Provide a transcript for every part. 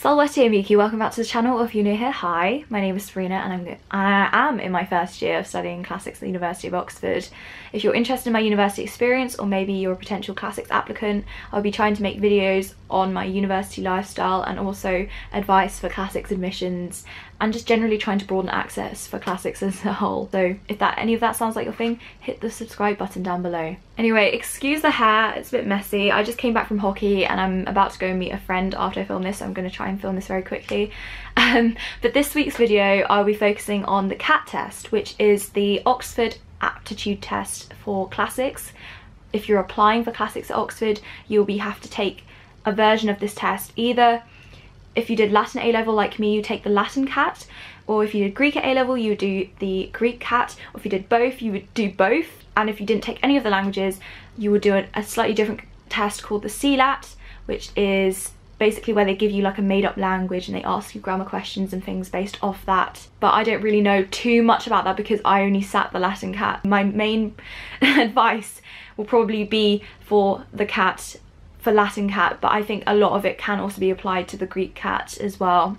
Salvete amici, welcome back to the channel. If you're new here, hi, my name is Sabrina and I am in my first year of studying classics at the University of Oxford. If you're interested in my university experience, or maybe you're a potential classics applicant, I'll be trying to make videos on my university lifestyle and also advice for classics admissions and just generally trying to broaden access for classics as a whole. So if any of that sounds like your thing, hit the subscribe button down below. Anyway, excuse the hair, it's a bit messy. I just came back from hockey and I'm about to go and meet a friend after I film this, so I'm going to try and film this very quickly. But this week's video I'll be focusing on the CLAT test, which is the Oxford aptitude test for classics. If you're applying for classics at Oxford, you'll have to take a version of this test. Either if you did Latin A-level like me, you take the Latin CAT, or if you did Greek at A-level, you would do the Greek CAT, or if you did both, you would do both. And if you didn't take any of the languages, you would do a slightly different test called the CLAT, which is basically where they give you like a made-up language and they ask you grammar questions and things based off that. But I don't really know too much about that because I only sat the Latin CAT. My main advice will probably be for the CAT, for Latin CAT, but I think a lot of it can also be applied to the Greek CAT as well.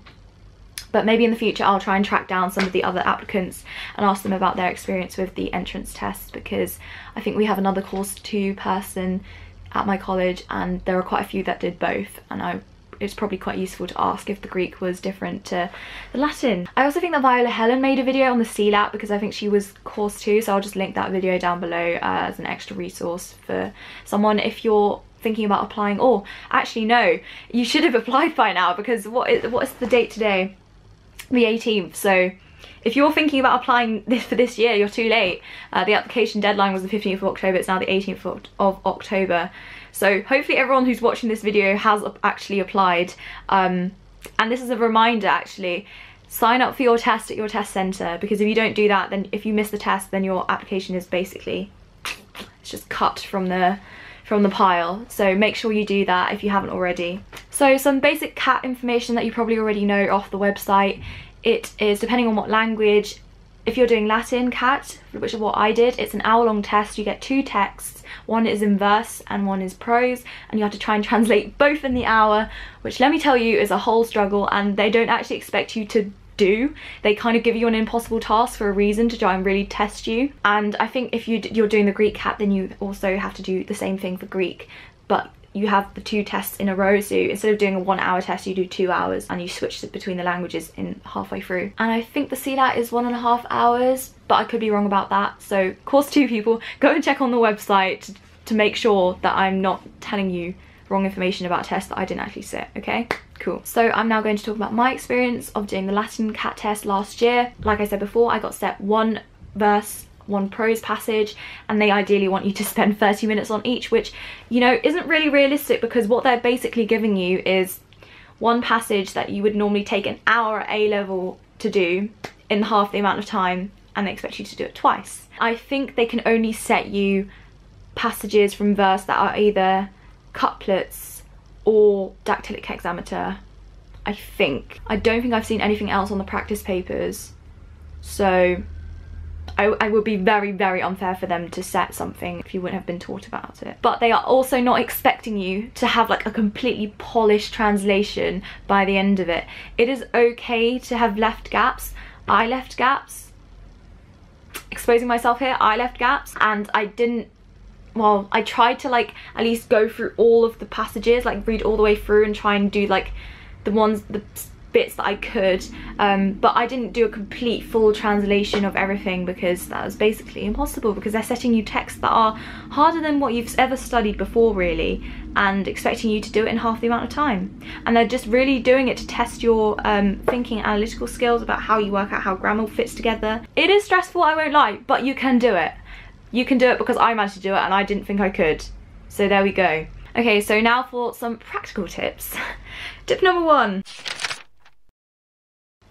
But maybe in the future I'll try and track down some of the other applicants and ask them about their experience with the entrance tests, because I think we have another course 2 person at my college and there are quite a few that did both, and it's probably quite useful to ask if the Greek was different to the Latin. I also think that Viola Helen made a video on the CLAT because I think she was course 2, so I'll just link that video down below as an extra resource for someone if you're thinking about applying. Or actually no, you should have applied by now, because what is the date today? The 18th. So if you're thinking about applying for this year, you're too late. The application deadline was the 15th of October, it's now the 18th of October. So hopefully everyone who's watching this video has actually applied. And this is a reminder actually, sign up for your test at your test centre, because if you don't do that, then if you miss the test, then your application is basically, it's just cut from the pile. So make sure you do that if you haven't already. So some basic CAT information that you probably already know off the website. It is, depending on what language, if you're doing Latin CAT, which is what I did, it's an hour-long test. You get 2 texts, one is in verse and one is prose, and you have to try and translate both in the hour, which let me tell you is a whole struggle, and they don't actually expect you to do. They kind of give you an impossible task for a reason, to try and really test you. And I think if you're doing the Greek CAT, then you also have to do the same thing for Greek, but you have the 2 tests in a row, so instead of doing a 1-hour test you do 2 hours, and you switch between the languages in halfway through. And I think the CLAT is 1.5 hours, but I could be wrong about that. So course 2 people, go and check on the website to make sure that I'm not telling you wrong information about tests that I didn't actually sit, okay? Cool. So I'm now going to talk about my experience of doing the Latin CAT test last year. Like I said before, I got set 1 verse, 1 prose passage, and they ideally want you to spend 30 minutes on each, which, you know, isn't really realistic, because what they're basically giving you is 1 passage that you would normally take an hour at A-level to do in half the amount of time, and they expect you to do it twice. I think they can only set you passages from verse that are either couplets or dactylic hexameter, I think. I don't think I've seen anything else on the practice papers, so I would be very, very unfair for them to set something if you wouldn't have been taught about it. But they are also not expecting you to have like a completely polished translation by the end of it. It is okay to have left gaps. I left gaps. Exposing myself here, I left gaps, and I didn't, well, I tried to like at least go through all of the passages, like read all the way through and try and do like the bits that I could, but I didn't do a complete full translation of everything, because that was basically impossible, because they're setting you texts that are harder than what you've ever studied before really, and expecting you to do it in half the amount of time. And they're just really doing it to test your thinking and analytical skills about how you work out how grammar fits together. It is stressful, I won't lie, but you can do it. You can do it, because I managed to do it and I didn't think I could. So there we go. Okay, so now for some practical tips. Tip number 1.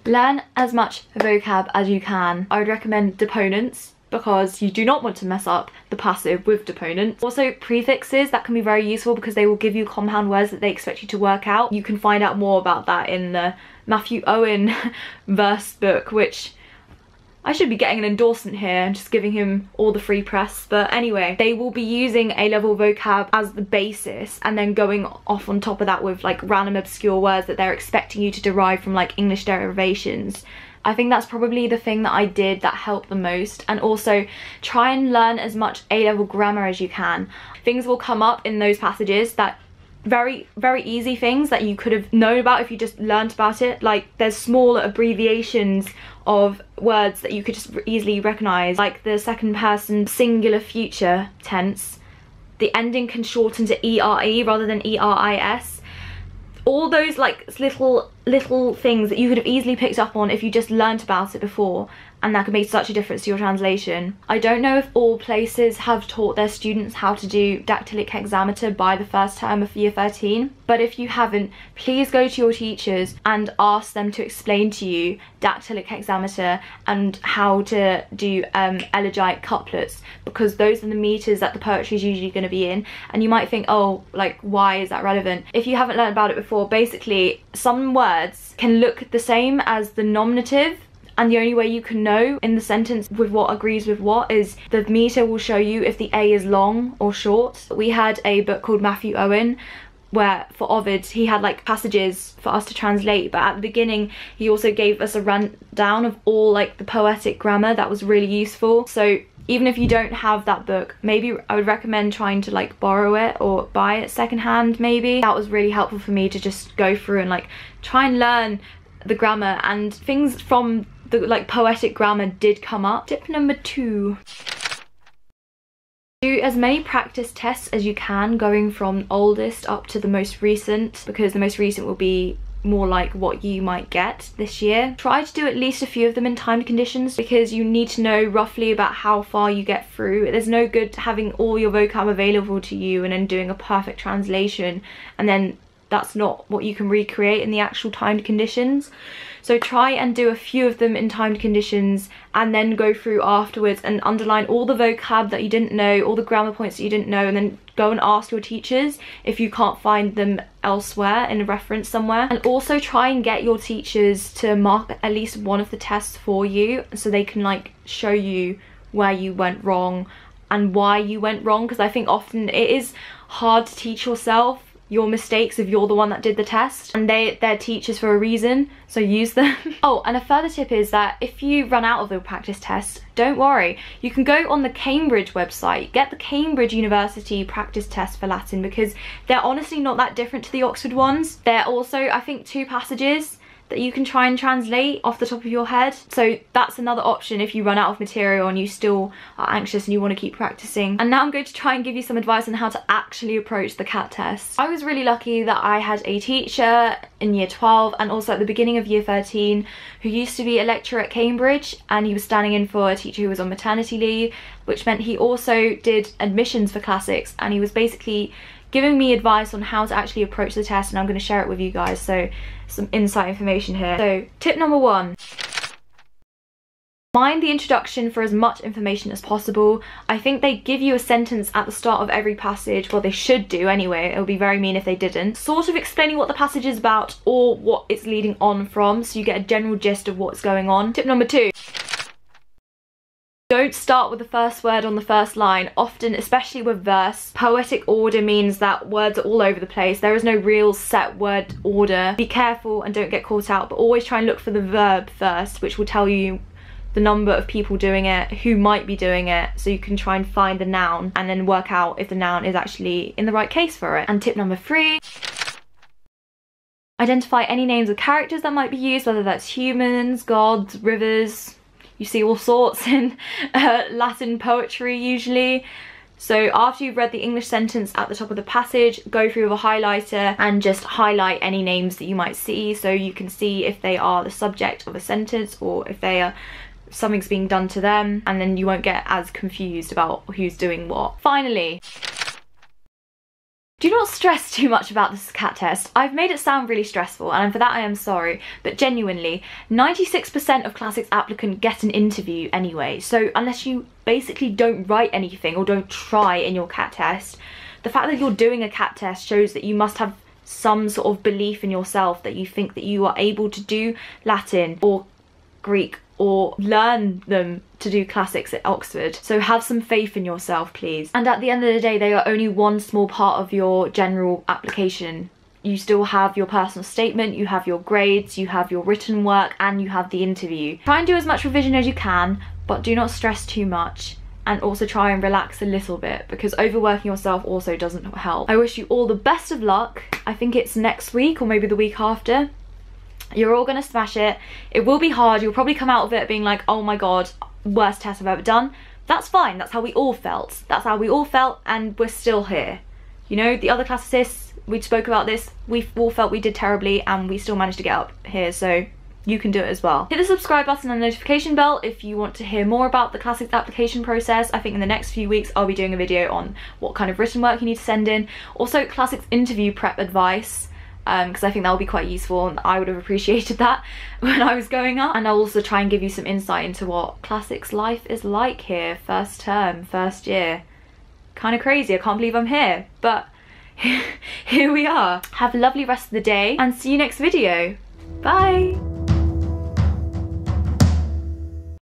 Learn as much vocab as you can. I would recommend deponents, because you do not want to mess up the passive with deponents. Also prefixes, that can be very useful because they will give you compound words that they expect you to work out. You can find out more about that in the Matthew Owen verse book, which I should be getting an endorsement here and just giving him all the free press. But anyway, they will be using A-level vocab as the basis and then going off on top of that with like random obscure words that they're expecting you to derive from like English derivations. I think that's probably the thing that I did that helped the most. And also try and learn as much A-level grammar as you can. Things will come up in those passages that very easy things that you could have known about if you just learned about it. Like there's small abbreviations of words that you could just easily recognize, like the second person singular future tense. The ending can shorten to ERE rather than ERIS. All those like little things that you could have easily picked up on if you just learnt about it before, and that could make such a difference to your translation. I don't know if all places have taught their students how to do dactylic hexameter by the first term of year 13, but if you haven't, please go to your teachers and ask them to explain to you dactylic hexameter and how to do elegiac couplets, because those are the meters that the poetry is usually going to be in. And you might think, oh, like why is that relevant? If you haven't learned about it before, basically some words can look the same as the nominative, and the only way you can know in the sentence with what agrees with what is the meter will show you if the A is long or short. We had a book called Matthew Owen where for Ovid he had like passages for us to translate, but at the beginning he also gave us a rundown of all like the poetic grammar that was really useful. So even if you don't have that book, maybe I would recommend trying to like borrow it or buy it secondhand maybe. That was really helpful for me to just go through and like try and learn the grammar, and things from the like poetic grammar did come up. Tip number 2. Do as many practice tests as you can, going from oldest up to the most recent, because the most recent will be more like what you might get this year. Try to do at least a few of them in timed conditions, because you need to know roughly about how far you get through. There's no good having all your vocab available to you and then doing a perfect translation, and then that's not what you can recreate in the actual timed conditions. So try and do a few of them in timed conditions and then go through afterwards and underline all the vocab that you didn't know, all the grammar points that you didn't know, and then go and ask your teachers if you can't find them elsewhere in a reference somewhere. And also try and get your teachers to mark at least one of the tests for you so they can like show you where you went wrong and why you went wrong, because I think often it is hard to teach yourself your mistakes if you're the one that did the test, and they're teachers for a reason, so use them. Oh, and a further tip is that if you run out of the practice test, don't worry, you can go on the Cambridge website, get the Cambridge University practice test for Latin, because they're honestly not that different to the Oxford ones. They're also, I think, 2 passages that you can try and translate off the top of your head. So that's another option if you run out of material and you still are anxious and you want to keep practicing. And now I'm going to try and give you some advice on how to actually approach the CLAT test. I was really lucky that I had a teacher in year 12 and also at the beginning of year 13 who used to be a lecturer at Cambridge, and he was standing in for a teacher who was on maternity leave, which meant he also did admissions for classics, and he was basically giving me advice on how to actually approach the test, and I'm going to share it with you guys, so some insight information here. So tip number 1, mind the introduction for as much information as possible. I think they give you a sentence at the start of every passage, well they should do anyway, it would be very mean if they didn't, sort of explaining what the passage is about or what it's leading on from, so you get a general gist of what's going on. Tip number 2, don't start with the first word on the first line. Often, especially with verse, poetic order means that words are all over the place. There is no real set word order. Be careful and don't get caught out, but always try and look for the verb first, which will tell you the number of people doing it, who might be doing it, so you can try and find the noun and then work out if the noun is actually in the right case for it. And tip number 3, identify any names of characters that might be used, whether that's humans, gods, rivers. You see all sorts in Latin poetry usually. So after you've read the English sentence at the top of the passage, go through with a highlighter and just highlight any names that you might see, so you can see if they are the subject of a sentence or if they are something's being done to them, and then you won't get as confused about who's doing what. Finally, do not stress too much about this CLAT test. I've made it sound really stressful, and for that I am sorry, but genuinely, 96% of classics applicants get an interview anyway, so unless you basically don't write anything or don't try in your CLAT test, the fact that you're doing a CLAT test shows that you must have some sort of belief in yourself, that you think that you are able to do Latin or Greek or learn them to do classics at Oxford. So have some faith in yourself, please. And at the end of the day, they are only one small part of your general application. You still have your personal statement, you have your grades, you have your written work, and you have the interview. Try and do as much revision as you can, but do not stress too much. And also try and relax a little bit, because overworking yourself also doesn't help. I wish you all the best of luck. I think it's next week or maybe the week after. You're all gonna smash it. It will be hard. You'll probably come out of it being like, oh my god, worst test I've ever done. That's fine. That's how we all felt. That's how we all felt, and we're still here. You know, the other classicists, we spoke about this, we all felt we did terribly and we still managed to get up here, so you can do it as well. Hit the subscribe button and the notification bell if you want to hear more about the classics application process. I think in the next few weeks I'll be doing a video on what kind of written work you need to send in. Also classics interview prep advice, because I think that will be quite useful, and I would have appreciated that when I was going up. And I'll also try and give you some insight into what classics life is like here, first term, first year. Kind of crazy, I can't believe I'm here, but here we are. Have a lovely rest of the day and see you next video. Bye!